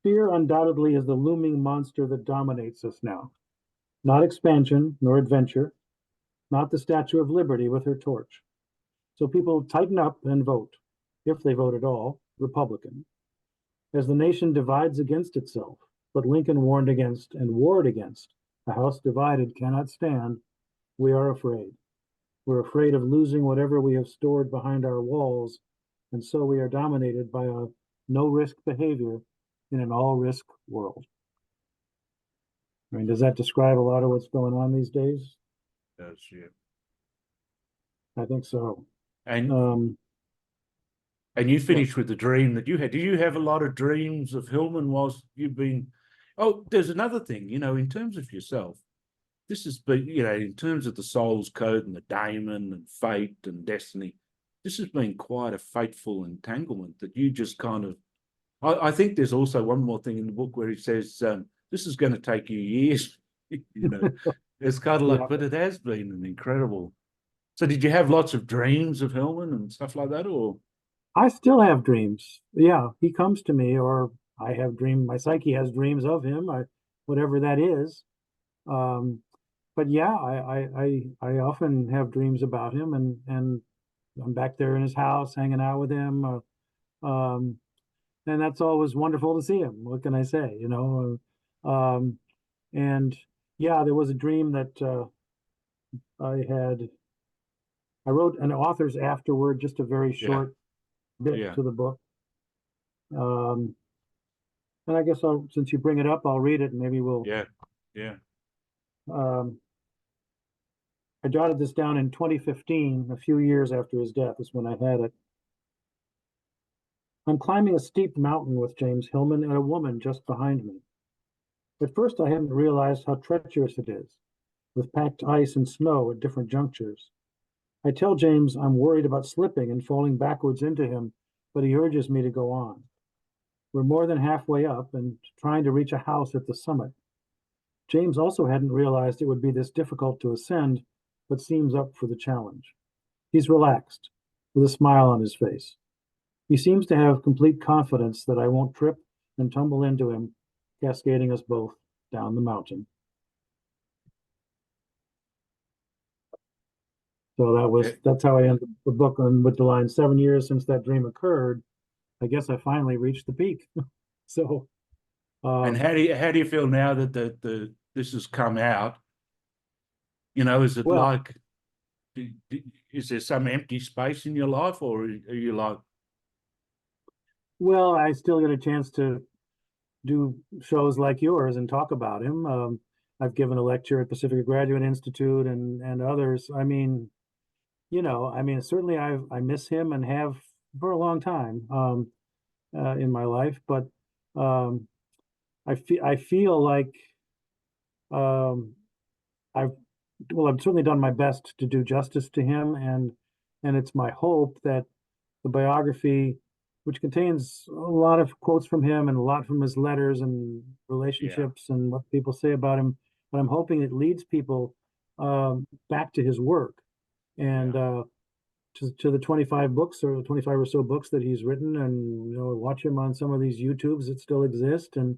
Fear undoubtedly is the looming monster that dominates us now. Not expansion nor adventure, not the Statue of Liberty with her torch. So people tighten up and vote, if they vote at all, Republican. As the nation divides against itself, but Lincoln warned against and warred against, a house divided cannot stand, we are afraid. We're afraid of losing whatever we have stored behind our walls, and so we are dominated by a no-risk behavior in an all-risk world. I mean, does that describe a lot of what's going on these days? that's yeah. I think so. And Um, and you yeah. finished with the dream that you had. Did you have a lot of dreams of Hillman whilst you've been? Oh, there's another thing. In terms of yourself, this has been, in terms of the soul's code and the daimon and fate and destiny, this has been quite a fateful entanglement that you just kind of. I think there's also one more thing in the book where he says this is going to take you years. It's kind of like, Yeah. but it has been an incredible. So, did you have lots of dreams of Hillman and stuff like that, or? I still have dreams. Yeah, he comes to me, or I have my psyche has dreams of him, whatever that is. Um, but yeah, I often have dreams about him, and I'm back there in his house, hanging out with him. And that's always wonderful to see him. What can I say? And yeah, there was a dream that I wrote an author's afterword, just a very Yeah. short bit Yeah. to the book. And I guess since you bring it up, I'll read it and maybe we'll. Yeah. Yeah. I jotted this down in 2015, a few years after his death is when I had it. I'm climbing a steep mountain with James Hillman and a woman just behind me. At first, I hadn't realized how treacherous it is, with packed ice and snow at different junctures. I tell James I'm worried about slipping and falling backwards into him, but he urges me to go on. We're more than halfway up and trying to reach a house at the summit. James also hadn't realized it would be this difficult to ascend, but seems up for the challenge. He's relaxed, with a smile on his face. He seems to have complete confidence that I won't trip and tumble into him, cascading us both down the mountain. So that's how I ended the book with the line, 7 years since that dream occurred. I guess I finally reached the peak. So And how do you feel now that this has come out? Is it well, like, is there some empty space in your life, or are you like? well, I still get a chance to do shows like yours and talk about him. I've given a lecture at Pacific Graduate Institute and others. I mean, certainly I miss him and have for a long time in my life, but um, I feel like um, I've I've certainly done my best to do justice to him, and it's my hope that the biography, which contains a lot of quotes from him and a lot from his letters and Yeah. relationships and what people say about him, but I'm hoping it leads people back to his work and Yeah. to the 25 books or 25 or so books that he's written, and watch him on some of these YouTubes that still exist, Yeah.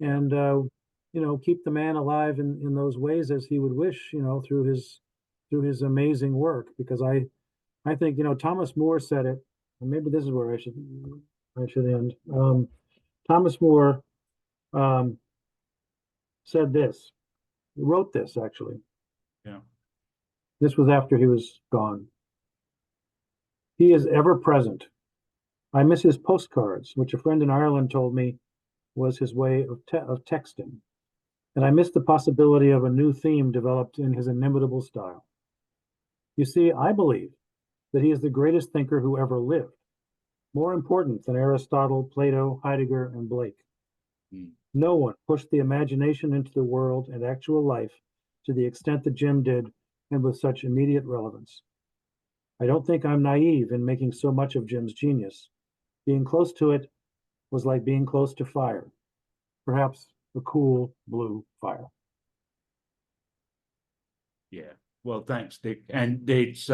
and keep the man alive in those ways as he would wish, through his amazing work. Because I think Thomas More said it, and maybe this is where I should end. Thomas More um, said this. He wrote this actually. Yeah. This was after he was gone. He is ever present. I miss his postcards, which a friend in Ireland told me was his way of texting, and I miss the possibility of a new theme developed in his inimitable style. You see, I believe that he is the greatest thinker who ever lived, more important than Aristotle, Plato, Heidegger, and Blake. Mm. No one pushed the imagination into the world and actual life to the extent that Jim did, and with such immediate relevance. I don't think I'm naive in making so much of Jim's genius. Being close to it was like being close to fire, perhaps a cool blue fire. Yeah. Well, thanks, Dick. And it's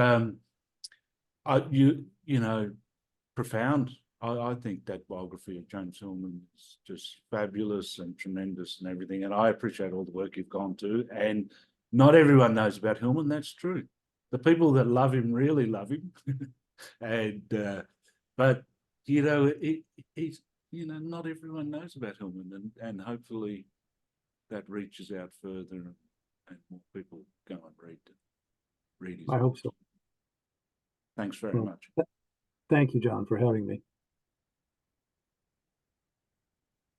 profound. I think that biography of James Hillman is just fabulous and tremendous and everything. And I appreciate all the work you've gone to. And not everyone knows about Hillman. That's true. The people that love him really love him. And but he's not everyone knows about Hillman, and hopefully that reaches out further and more people go and read his I hope books. so. Thanks very Well, much. thank you, John, for having me.